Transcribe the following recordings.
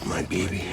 Get my baby.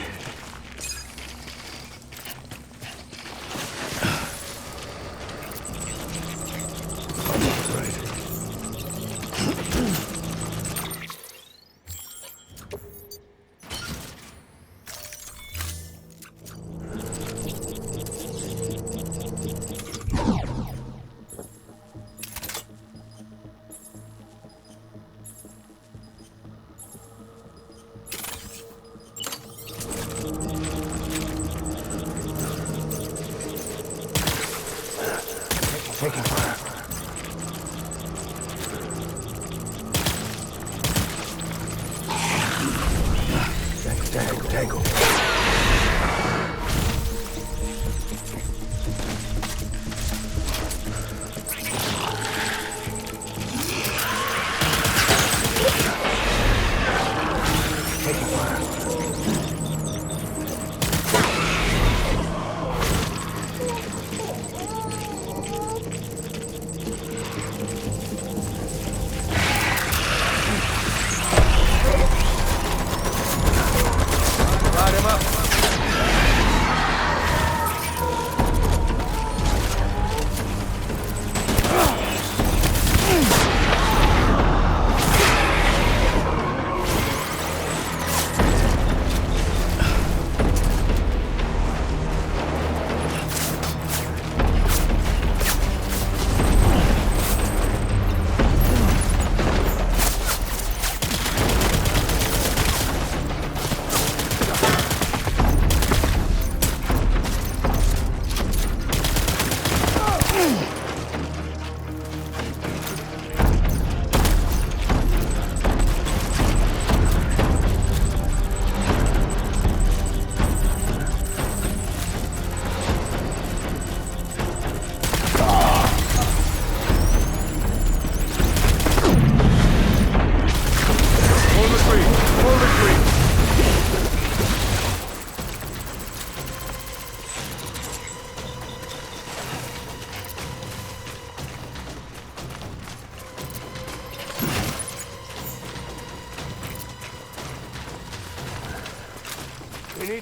Taking fire. Tango. Taking fire.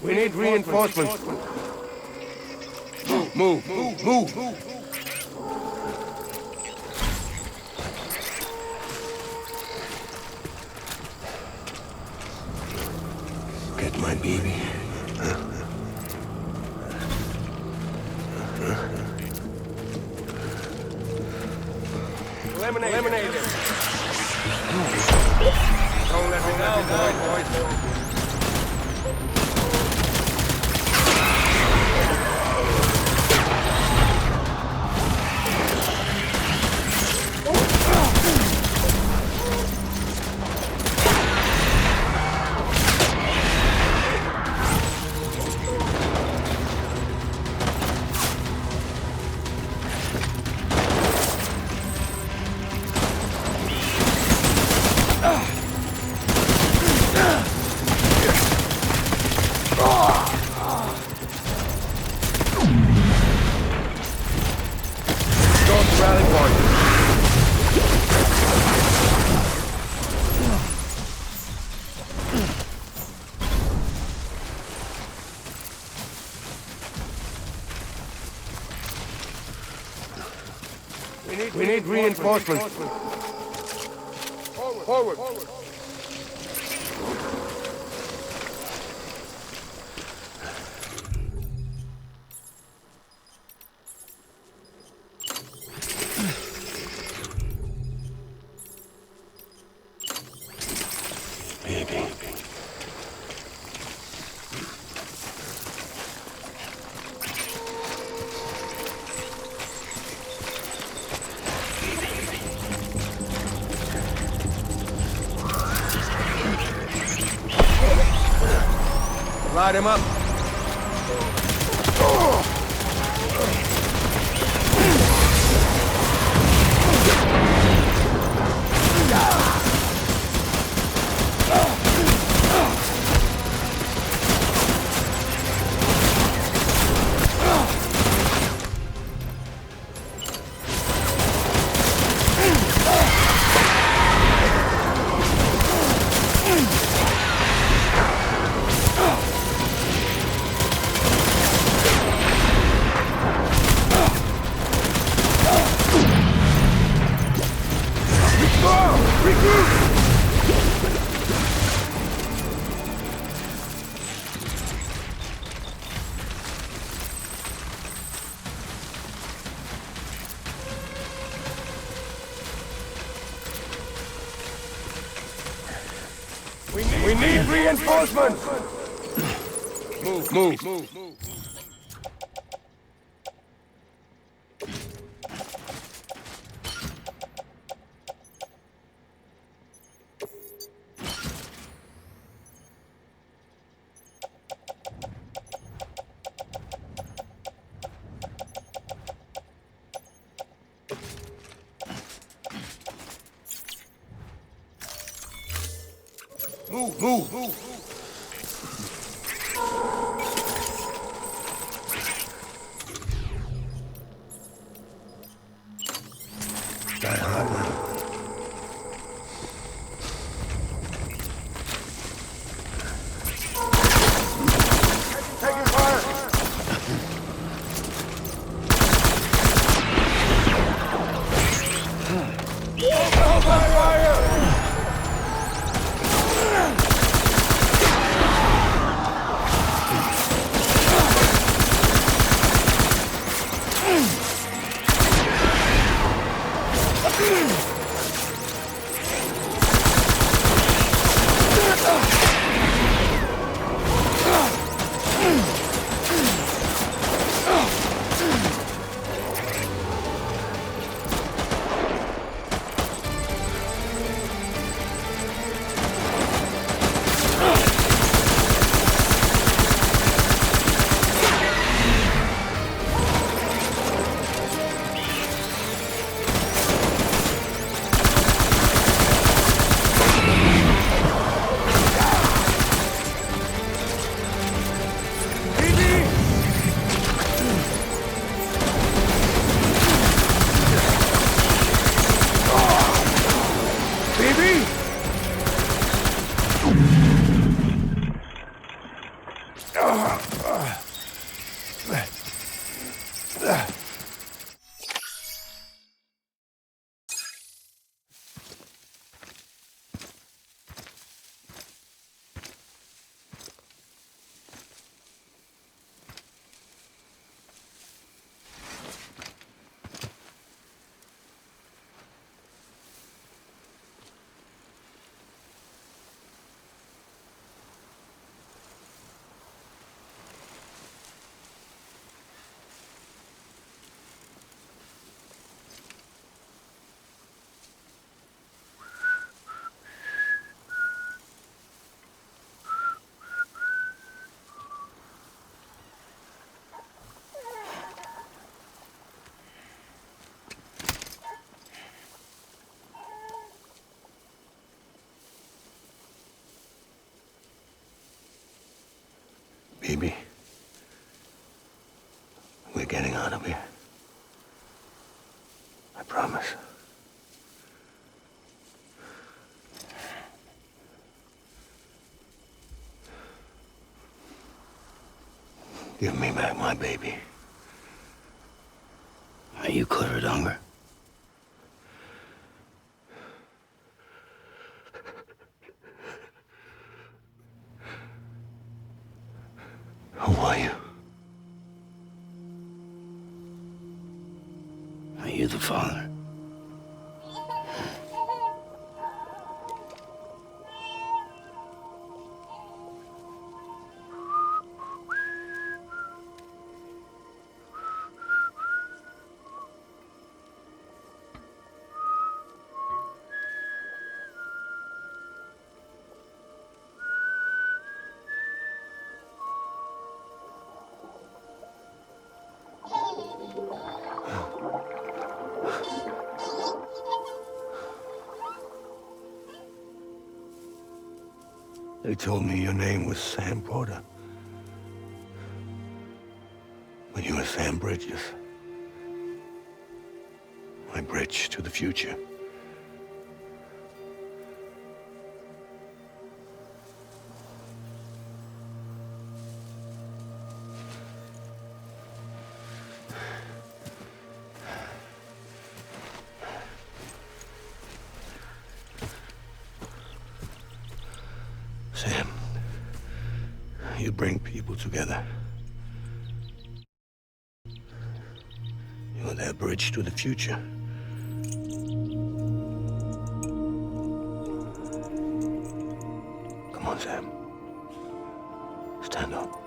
We need reinforcements. Move. Get my baby. Eliminate him. Don't let me go, boys. We need reinforcements. Forward. Baby. Light him up. We need reinforcements! Move. Move. Die hard now. Taking fire! Baby, we're getting out of here. I promise. Give me back my baby. Are you clear of hunger? Who are you? Are you the father? They told me your name was Sam Porter. But you were Sam Bridges. My bridge to the future. Sam, you bring people together. You're their bridge to the future. on, Sam. Stand up.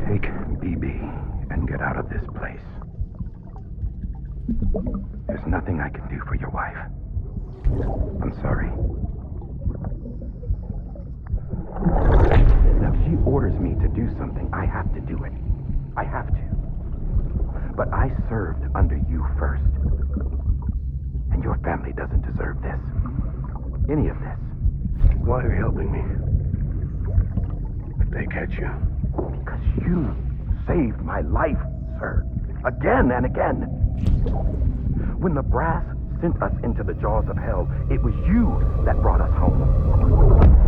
Take BB and get out of this place. There's nothing I can do for your wife. I'm sorry. Now, if she orders me to do something, I have to do it. I have to. But I served under you first. And your family doesn't deserve this. Any of this. Why are you helping me? If they catch you. Because you saved my life, sir. Again and again. When the brass sent us into the jaws of hell, it was you that brought us home.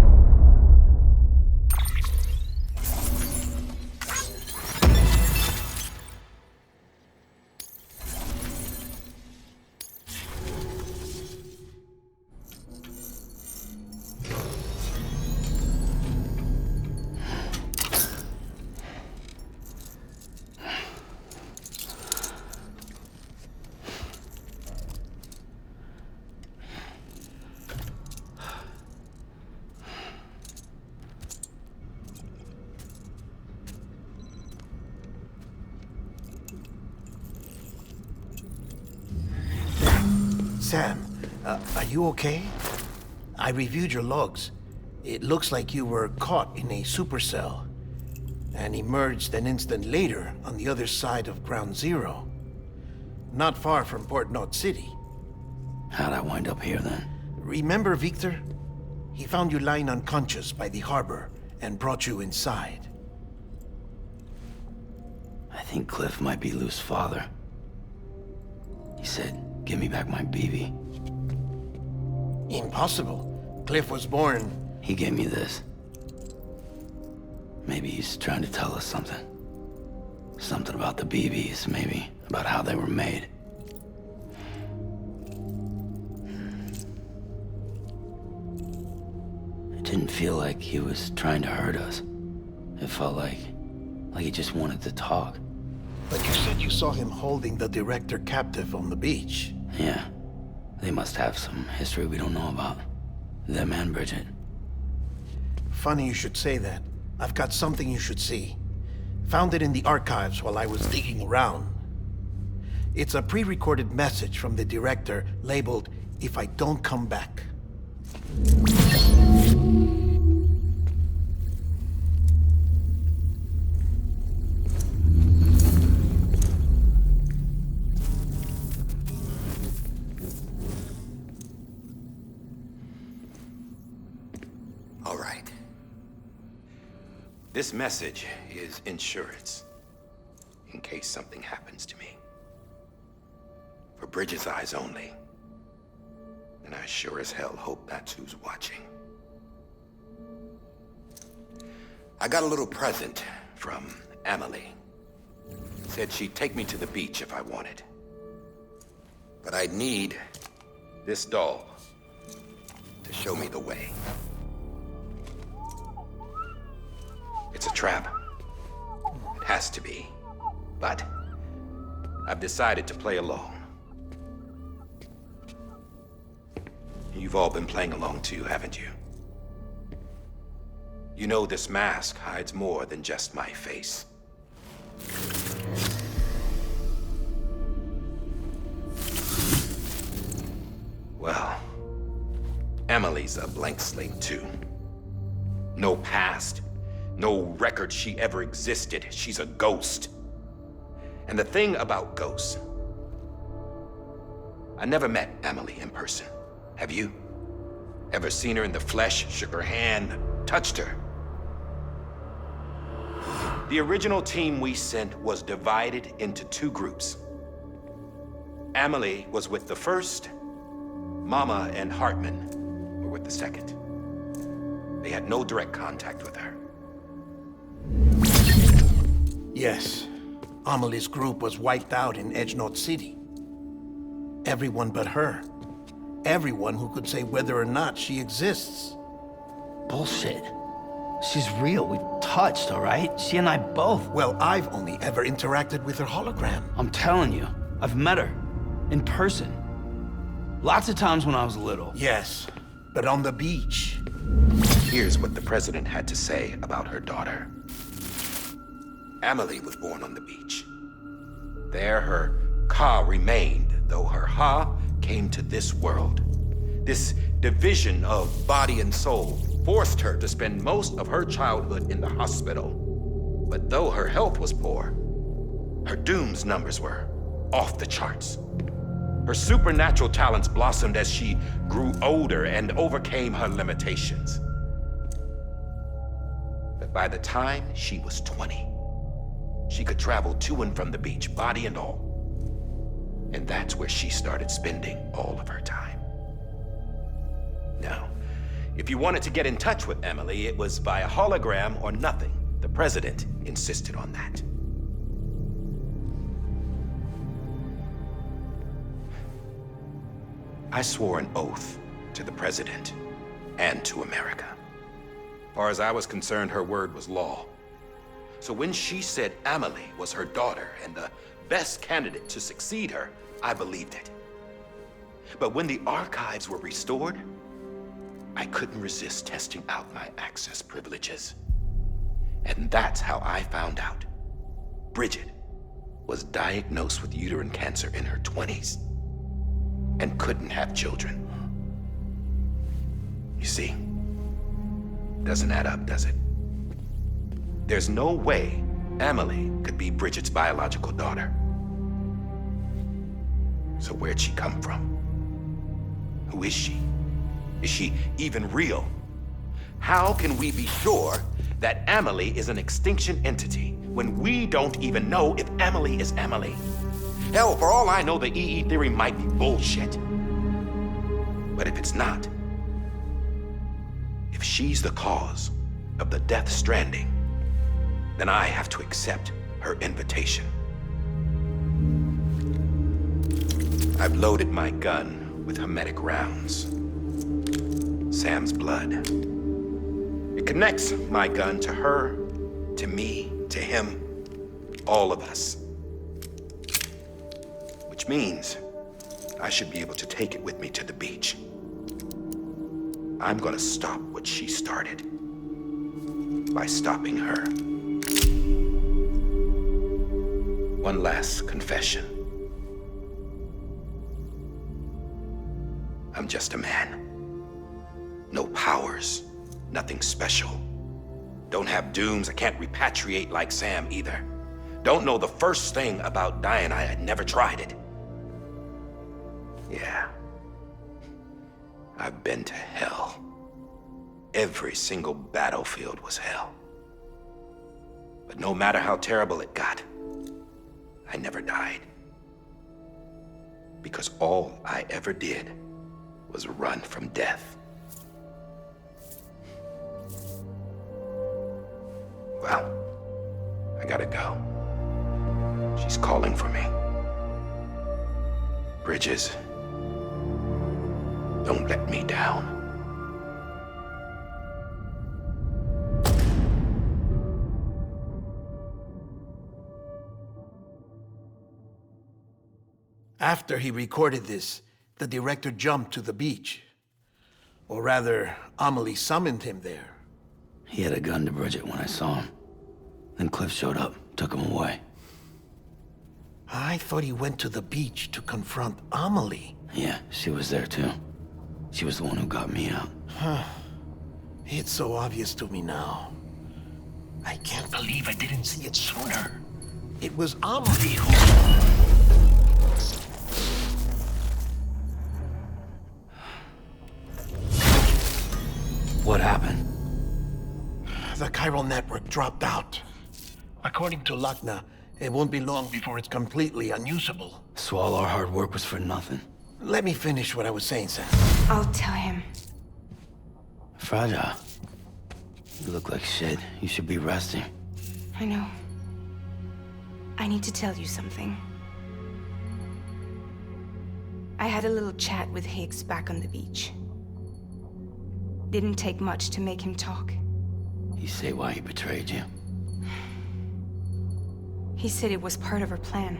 Sam, are you okay? I reviewed your logs. It looks like you were caught in a supercell and emerged an instant later on the other side of Ground Zero. Not far from Port Knot City. How'd I wind up here then? Remember Victor? He found you lying unconscious by the harbor and brought you inside. I think Cliff might be Lou's father. He said, "Give me back my BB." Impossible. Cliff was born... He gave me this. Maybe he's trying to tell us something. Something about the BBs, maybe. About how they were made. It didn't feel like he was trying to hurt us. It felt like he just wanted to talk. But you said you saw him holding the director captive on the beach. Yeah. They must have some history we don't know about. Them and Bridget. Funny you should say that. I've got something you should see. Found it in the archives while I was digging around. It's a pre-recorded message from the director labeled, "If I don't come back." All right. This message is insurance, in case something happens to me. For Bridget's eyes only. And I sure as hell hope that's who's watching. I got a little present from Emily. Said she'd take me to the beach if I wanted. But I'd need this doll to show me the way. It's a trap. It has to be. But I've decided to play along. You've all been playing along too, haven't you? You know this mask hides more than just my face. Well, Emily's a blank slate too. No past, no record she ever existed. She's a ghost. And the thing about ghosts, I never met Emily in person. Have you? Ever seen her in the flesh, shook her hand, touched her? The original team we sent was divided into two groups. Emily was with the first, Mama and Hartman were with the second. They had no direct contact with her. Yes. Amelie's group was wiped out in Edgenorth City. Everyone but her. Everyone who could say whether or not she exists. Bullshit. She's real. We've touched, all right? She and I both. Well, I've only ever interacted with her hologram. I'm telling you, I've met her. In person. Lots of times when I was little. Yes, but on the beach. Here's what the president had to say about her daughter. Emily was born on the beach. There her Ka remained, though her Ha came to this world. This division of body and soul forced her to spend most of her childhood in the hospital. But though her health was poor, her Doom's numbers were off the charts. Her supernatural talents blossomed as she grew older and overcame her limitations. But by the time she was 20, she could travel to and from the beach, body and all. And that's where she started spending all of her time. Now, if you wanted to get in touch with Emily, it was via hologram or nothing. The president insisted on that. I swore an oath to the president and to America. As far as I was concerned, her word was law. So when she said Emily was her daughter and the best candidate to succeed her, I believed it. But when the archives were restored, I couldn't resist testing out my access privileges. And that's how I found out Bridget was diagnosed with uterine cancer in her 20s and couldn't have children. You see, doesn't add up, does it? There's no way Emily could be Bridget's biological daughter. So where'd she come from? Who is she? Is she even real? How can we be sure that Emily is an extinction entity when we don't even know if Emily is Emily? Hell, for all I know, the EE theory might be bullshit. But if it's not, if she's the cause of the death stranding, then I have to accept her invitation. I've loaded my gun with hermetic rounds. Sam's blood. It connects my gun to her, to me, to him, all of us. Which means I should be able to take it with me to the beach. I'm gonna stop what she started by stopping her. One last confession. I'm just a man. No powers, nothing special. Don't have dooms, I can't repatriate like Sam either. Don't know the first thing about dying, I had never tried it. Yeah. I've been to hell. Every single battlefield was hell. But no matter how terrible it got, I never died. Because all I ever did was run from death. Well, I gotta go. She's calling for me. Bridges, don't let me down. After he recorded this, the director jumped to the beach. Or rather, Amelie summoned him there. He had a gun to Bridget when I saw him. Then Cliff showed up, took him away. I thought he went to the beach to confront Amelie. Yeah, she was there too. She was the one who got me out. It's so obvious to me now. I can't believe I didn't see it sooner. It was Amelie who... What happened? The chiral network dropped out. According to Lachna, it won't be long before it's completely unusable. So all our hard work was for nothing. Let me finish what I was saying, Sam. I'll tell him. Fragile. You look like shit. You should be resting. I know. I need to tell you something. I had a little chat with Higgs back on the beach. Didn't take much to make him talk. You say why he betrayed you? He said it was part of her plan.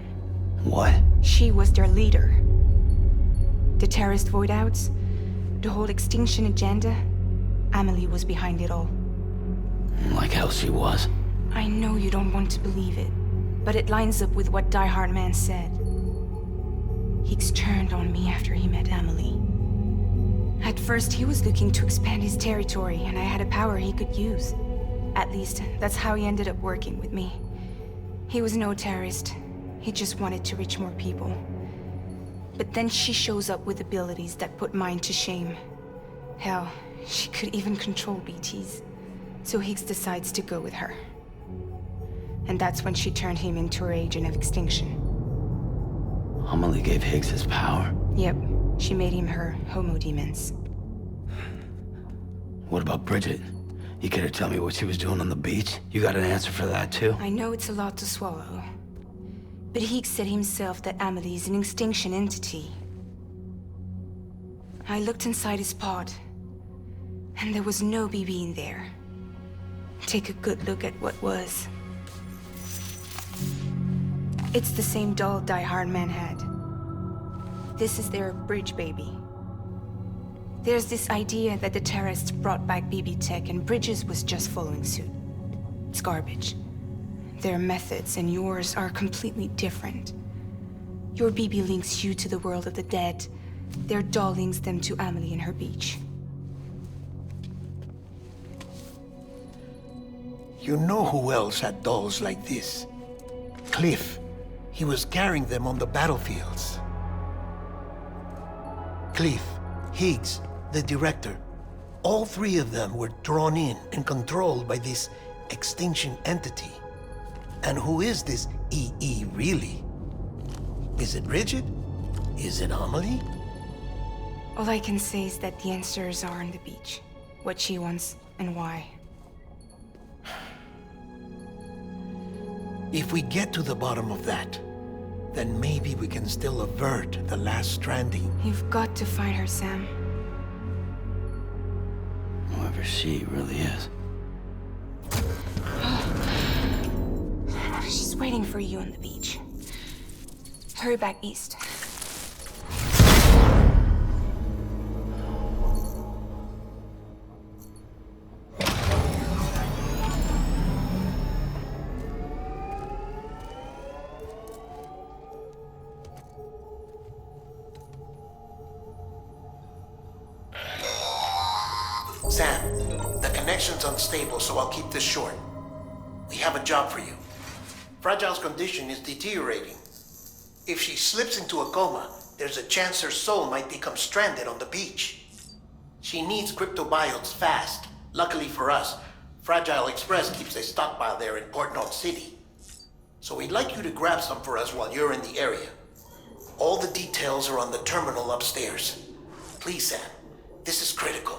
What? She was their leader. The terrorist void-outs, the whole extinction agenda, Amelie was behind it all. Like hell she was. I know you don't want to believe it, but it lines up with what Die Hard Man said. Higgs turned on me after he met Amelie. At first, he was looking to expand his territory, and I had a power he could use. At least, that's how he ended up working with me. He was no terrorist. He just wanted to reach more people. But then she shows up with abilities that put mine to shame. Hell, she could even control BTs. So Higgs decides to go with her. And that's when she turned him into her agent of extinction. Amelie gave Higgs his power. Yep, she made him her homo demons. What about Bridget? You care to tell me what she was doing on the beach? You got an answer for that too? I know it's a lot to swallow. But Higgs said himself that Amelie is an extinction entity. I looked inside his pod, and there was no BB in there. Take a good look at what was. It's the same doll Die Hard Man had. This is their bridge baby. There's this idea that the terrorists brought back BB tech and Bridges was just following suit. It's garbage. Their methods and yours are completely different. Your BB links you to the world of the dead. Their doll links them to Amelie and her beach. You know who else had dolls like this? Cliff. He was carrying them on the battlefields. Cliff, Higgs, the director. All three of them were drawn in and controlled by this extinction entity. And who is this EE really? Is it Bridget? Is it Amelie? All I can say is that the answers are on the beach. What she wants and why. If we get to the bottom of that, then maybe we can still avert the last stranding. You've got to find her, Sam. Whoever she really is. She's waiting for you on the beach. Hurry back east. Sam, the connection's unstable, so I'll keep this short. We have a job for you. Fragile's condition is deteriorating. If she slips into a coma, there's a chance her soul might become stranded on the beach. She needs cryptobiotes fast. Luckily for us, Fragile Express keeps a stockpile there in Port North City. So we'd like you to grab some for us while you're in the area. All the details are on the terminal upstairs. Please, Sam, this is critical.